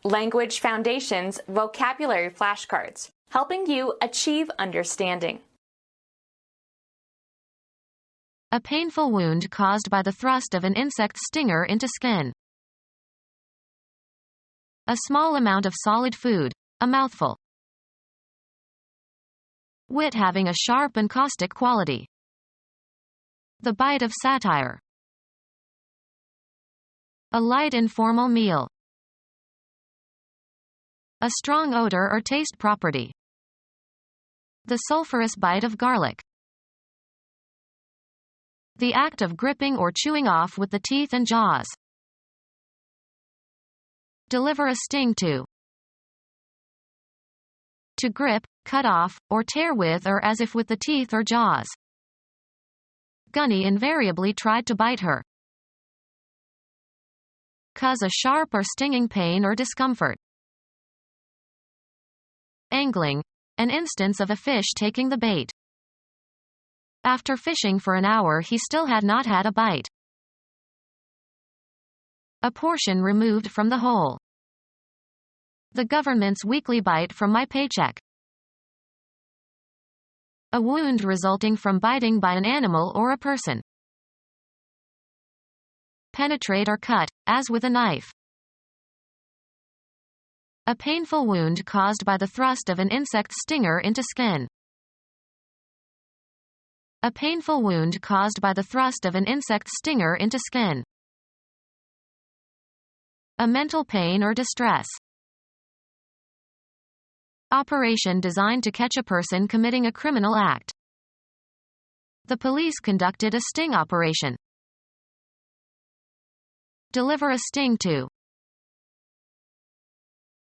Language Foundations Vocabulary Flashcards, helping you achieve understanding. A painful wound caused by the thrust of an insect stinger into skin. A small amount of solid food, a mouthful. Wit having a sharp and caustic quality. The bite of satire. A light informal meal. A strong odor or taste property. The sulfurous bite of garlic. The act of gripping or chewing off with the teeth and jaws. Deliver a sting to. To grip, cut off, or tear with or as if with the teeth or jaws. Gunny invariably tried to bite her. Cause a sharp or stinging pain or discomfort. Angling, an instance of a fish taking the bait. After fishing for an hour, he still had not had a bite. A portion removed from the whole. The government's weekly bite from my paycheck. A wound resulting from biting by an animal or a person. Penetrate or cut, as with a knife. A painful wound caused by the thrust of an insect stinger into skin. A painful wound caused by the thrust of an insect stinger into skin. A mental pain or distress. Operation designed to catch a person committing a criminal act. The police conducted a sting operation. Deliver a sting to.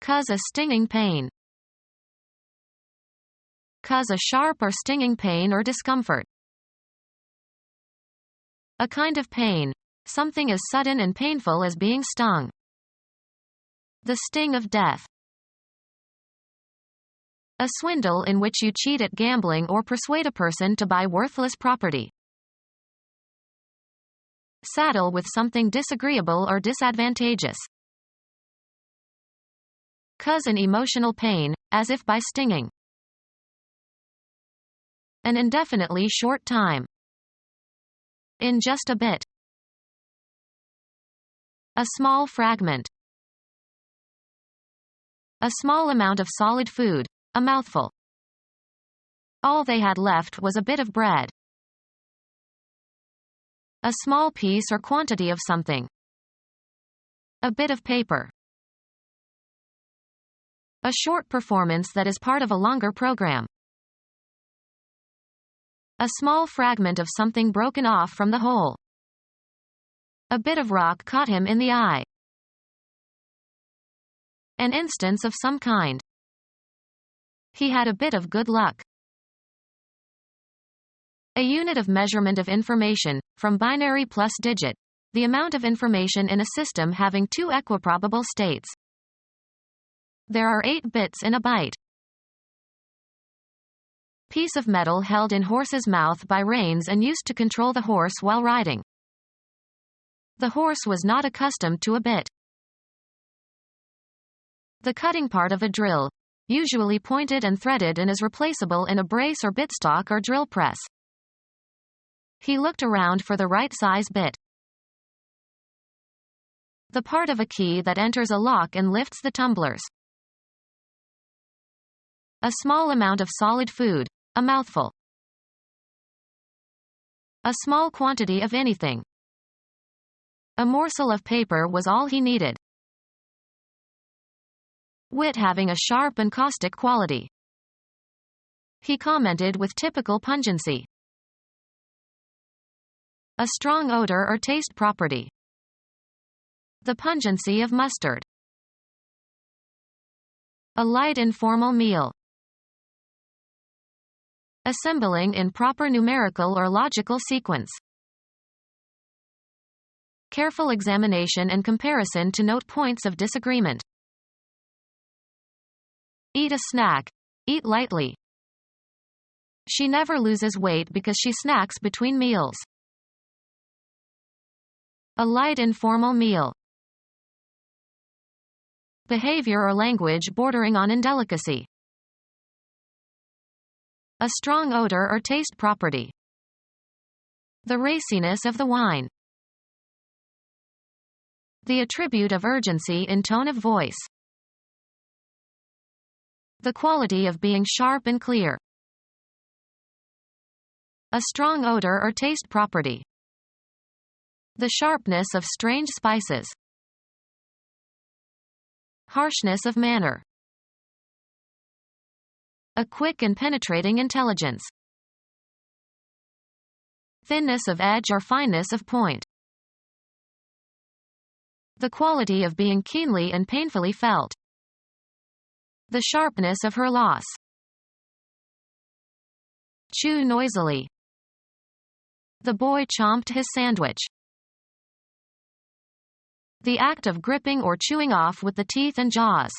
Cause a stinging pain. Cause a sharp or stinging pain or discomfort. A kind of pain, something as sudden and painful as being stung. The sting of death. A swindle in which you cheat at gambling or persuade a person to buy worthless property. Saddle with something disagreeable or disadvantageous. Cause an emotional pain, as if by stinging. An indefinitely short time. In just a bit. A small fragment. A small amount of solid food, a mouthful. All they had left was a bit of bread. A small piece or quantity of something. A bit of paper. A short performance that is part of a longer program. A small fragment of something broken off from the whole. A bit of rock caught him in the eye. An instance of some kind. He had a bit of good luck. A unit of measurement of information, from binary plus digit, the amount of information in a system having two equiprobable states. There are 8 bits in a byte. Piece of metal held in horse's mouth by reins and used to control the horse while riding. The horse was not accustomed to a bit. The cutting part of a drill, usually pointed and threaded and is replaceable in a brace or bitstock or drill press. He looked around for the right size bit. The part of a key that enters a lock and lifts the tumblers. A small amount of solid food, a mouthful. A small quantity of anything. A morsel of paper was all he needed. Wit having a sharp and caustic quality. He commented with typical pungency. A strong odor or taste property. The pungency of mustard. A light informal meal. Assembling in proper numerical or logical sequence. Careful examination and comparison to note points of disagreement. Eat a snack. Eat lightly. She never loses weight because she snacks between meals. A light informal meal. Behavior or language bordering on indelicacy. A strong odor or taste property. The raciness of the wine. The attribute of urgency in tone of voice. The quality of being sharp and clear. A strong odor or taste property. The sharpness of strange spices. Harshness of manner. A quick and penetrating intelligence. Thinness of edge or fineness of point. The quality of being keenly and painfully felt. The sharpness of her loss. Chew noisily. The boy chomped his sandwich. The act of gripping or chewing off with the teeth and jaws.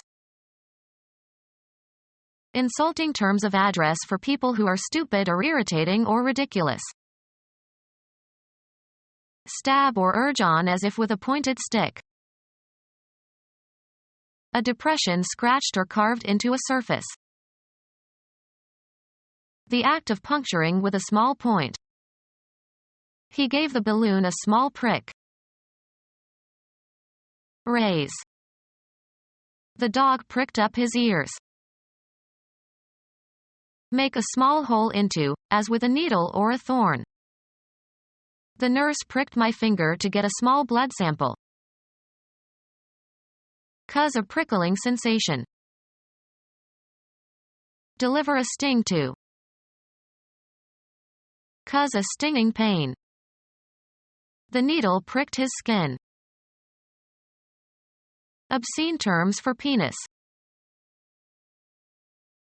Insulting terms of address for people who are stupid or irritating or ridiculous. Stab or urge on as if with a pointed stick. A depression scratched or carved into a surface. The act of puncturing with a small point. He gave the balloon a small prick. Raise. The dog pricked up his ears. Make a small hole into, as with a needle or a thorn. The nurse pricked my finger to get a small blood sample. Cause a prickling sensation. Deliver a sting to. Cause a stinging pain. The needle pricked his skin. Obscene terms for penis.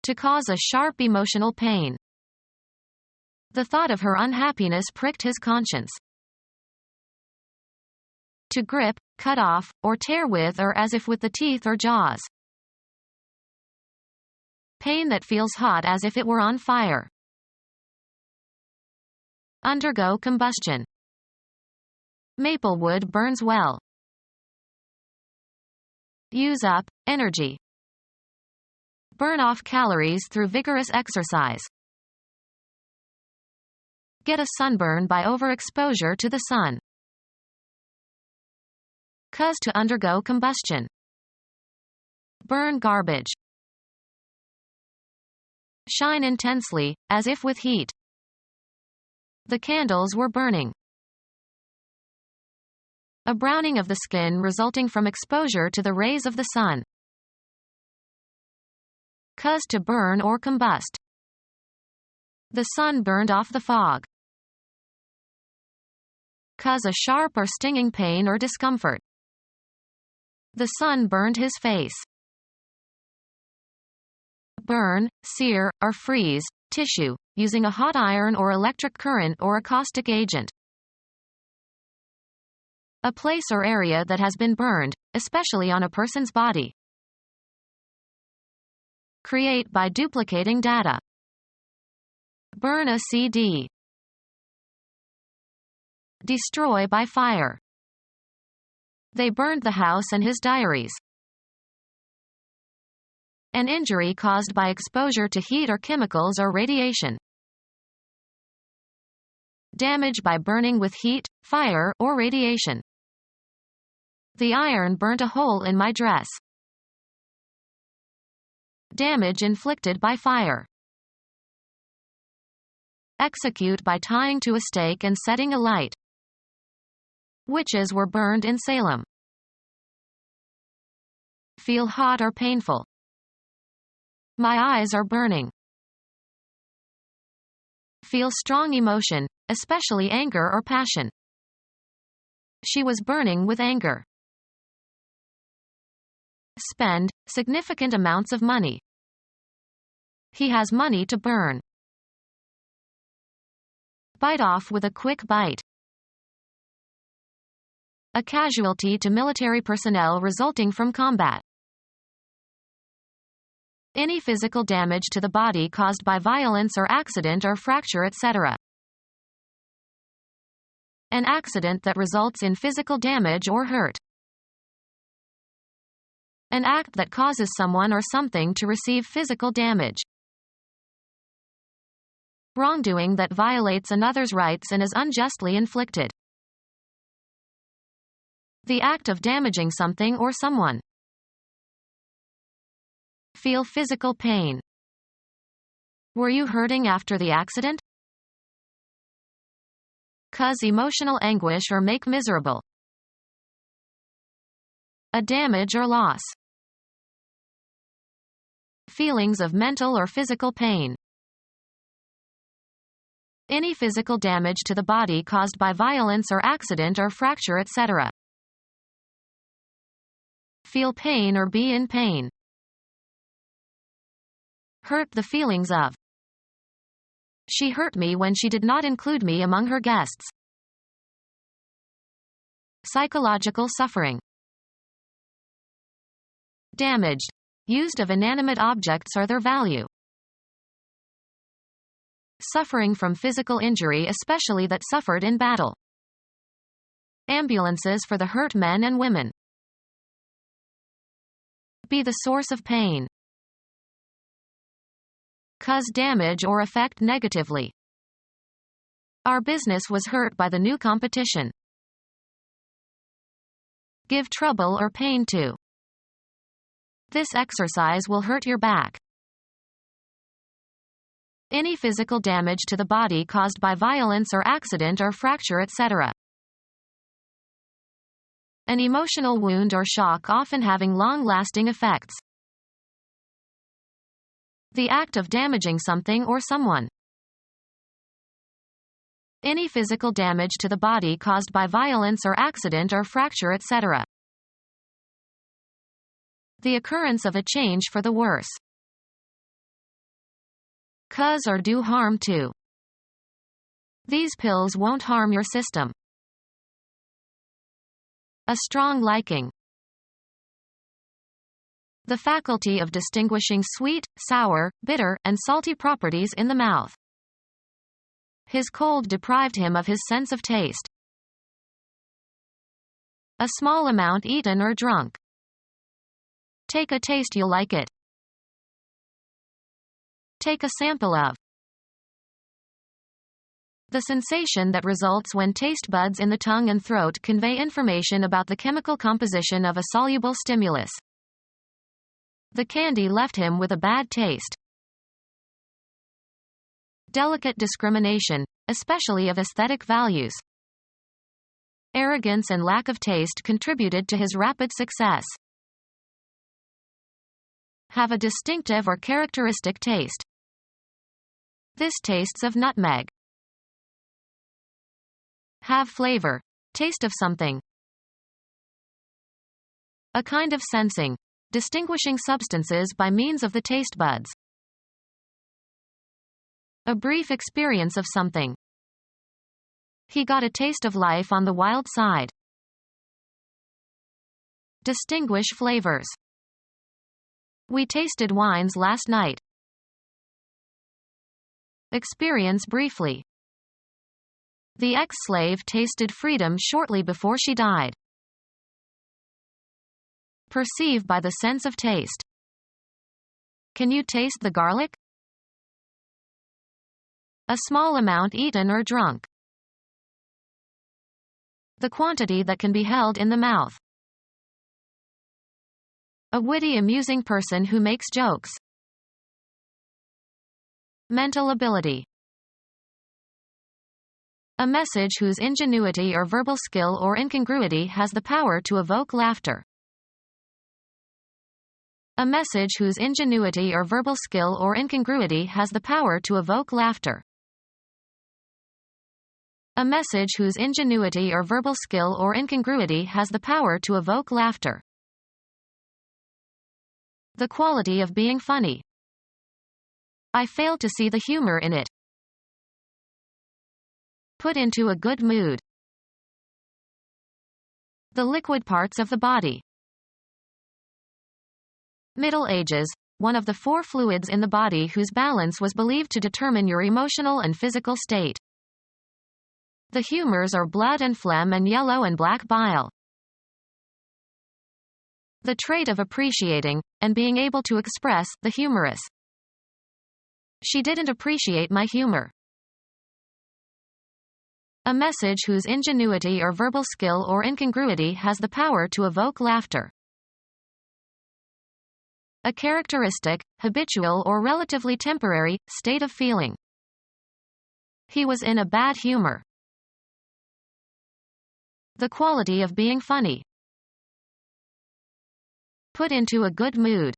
To cause a sharp emotional pain. The thought of her unhappiness pricked his conscience. To grip, cut off, or tear with or as if with the teeth or jaws. Pain that feels hot as if it were on fire. Undergo combustion. Maple wood burns well. Use up energy. Burn off calories through vigorous exercise. Get a sunburn by overexposure to the sun. Cause to undergo combustion. Burn garbage. Shine intensely, as if with heat. The candles were burning. A browning of the skin resulting from exposure to the rays of the sun. Cause to burn or combust. The sun burned off the fog. Cause a sharp or stinging pain or discomfort. The sun burned his face. Burn, sear, or freeze tissue, using a hot iron or electric current or a caustic agent. A place or area that has been burned, especially on a person's body. Create by duplicating data. Burn a CD. Destroy by fire. They burned the house and his diaries. An injury caused by exposure to heat or chemicals or radiation. Damage by burning with heat, fire, or radiation. The iron burnt a hole in my dress. Damage inflicted by fire. Execute by tying to a stake and setting alight. Witches were burned in Salem. Feel hot or painful. My eyes are burning. Feel strong emotion, especially anger or passion. She was burning with anger. Spend significant amounts of money. He has money to burn. Bite off with a quick bite. A casualty to military personnel resulting from combat. Any physical damage to the body caused by violence or accident or fracture, etc. An accident that results in physical damage or hurt. An act that causes someone or something to receive physical damage. Wrongdoing that violates another's rights and is unjustly inflicted. The act of damaging something or someone. Feel physical pain. Were you hurting after the accident? Cause emotional anguish or make miserable. A damage or loss. Feelings of mental or physical pain. Any physical damage to the body caused by violence or accident or fracture, etc. Feel pain or be in pain. Hurt the feelings of. She hurt me when she did not include me among her guests. Psychological suffering. Damaged. Used of inanimate objects or their value. Suffering from physical injury, especially that suffered in battle. Ambulances for the hurt men and women. Be the source of pain. Cause damage or affect negatively. Our business was hurt by the new competition. Give trouble or pain to. This exercise will hurt your back. Any physical damage to the body caused by violence or accident or fracture, etc. An emotional wound or shock, often having long-lasting effects. The act of damaging something or someone. Any physical damage to the body caused by violence or accident or fracture, etc. The occurrence of a change for the worse. Cause or do harm to. These pills won't harm your system. A strong liking. The faculty of distinguishing sweet, sour, bitter, and salty properties in the mouth. His cold deprived him of his sense of taste. A small amount eaten or drunk. Take a taste, you'll like it. Take a sample of. The sensation that results when taste buds in the tongue and throat convey information about the chemical composition of a soluble stimulus. The candy left him with a bad taste. Delicate discrimination, especially of aesthetic values. Arrogance and lack of taste contributed to his rapid success. Have a distinctive or characteristic taste. This tastes of nutmeg. Have flavor. Taste of something. A kind of sensing. Distinguishing substances by means of the taste buds. A brief experience of something. He got a taste of life on the wild side. Distinguish flavors. We tasted wines last night. Experience briefly. The ex-slave tasted freedom shortly before she died. Perceive by the sense of taste. Can you taste the garlic? A small amount eaten or drunk. The quantity that can be held in the mouth. A witty, amusing person who makes jokes. Mental ability. A message whose ingenuity or verbal skill or incongruity has the power to evoke laughter. A message whose ingenuity or verbal skill or incongruity has the power to evoke laughter. A message whose ingenuity or verbal skill or incongruity has the power to evoke laughter. The quality of being funny. I fail to see the humor in it. Put into a good mood. The liquid parts of the body. Middle Ages, one of the 4 fluids in the body whose balance was believed to determine your emotional and physical state. The humors are blood and phlegm and yellow and black bile. The trait of appreciating, and being able to express, the humorous. She didn't appreciate my humor. A message whose ingenuity or verbal skill or incongruity has the power to evoke laughter. A characteristic, habitual or relatively temporary, state of feeling. He was in a bad humor. The quality of being funny. Put into a good mood.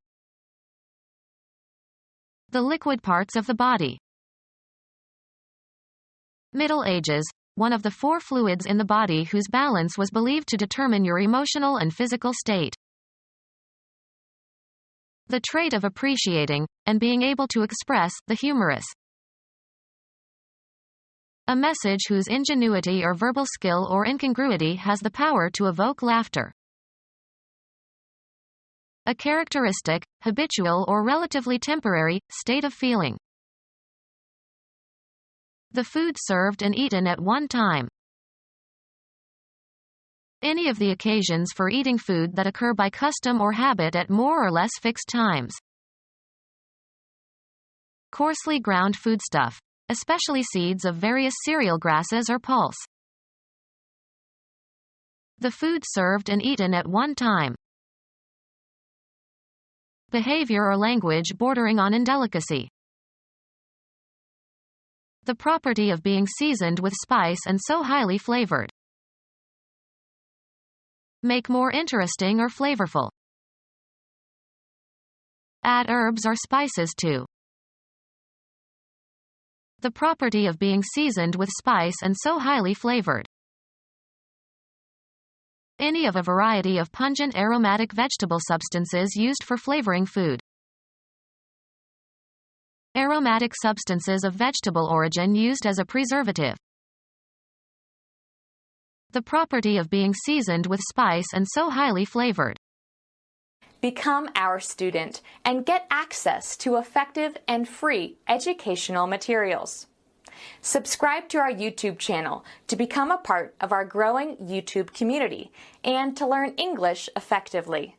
The liquid parts of the body. Middle Ages, one of the 4 fluids in the body whose balance was believed to determine your emotional and physical state. The trait of appreciating, and being able to express, the humorous. A message whose ingenuity or verbal skill or incongruity has the power to evoke laughter. A characteristic, habitual or relatively temporary, state of feeling. The food served and eaten at one time. Any of the occasions for eating food that occur by custom or habit at more or less fixed times. Coarsely ground foodstuff, especially seeds of various cereal grasses or pulse. The food served and eaten at one time. Behavior or language bordering on indelicacy. The property of being seasoned with spice and so highly flavored. Make more interesting or flavorful. Add herbs or spices to. The property of being seasoned with spice and so highly flavored. Any of a variety of pungent aromatic vegetable substances used for flavoring food. Aromatic substances of vegetable origin used as a preservative. The property of being seasoned with spice and so highly flavored. Become our student and get access to effective and free educational materials. Subscribe to our YouTube channel to become a part of our growing YouTube community and to learn English effectively.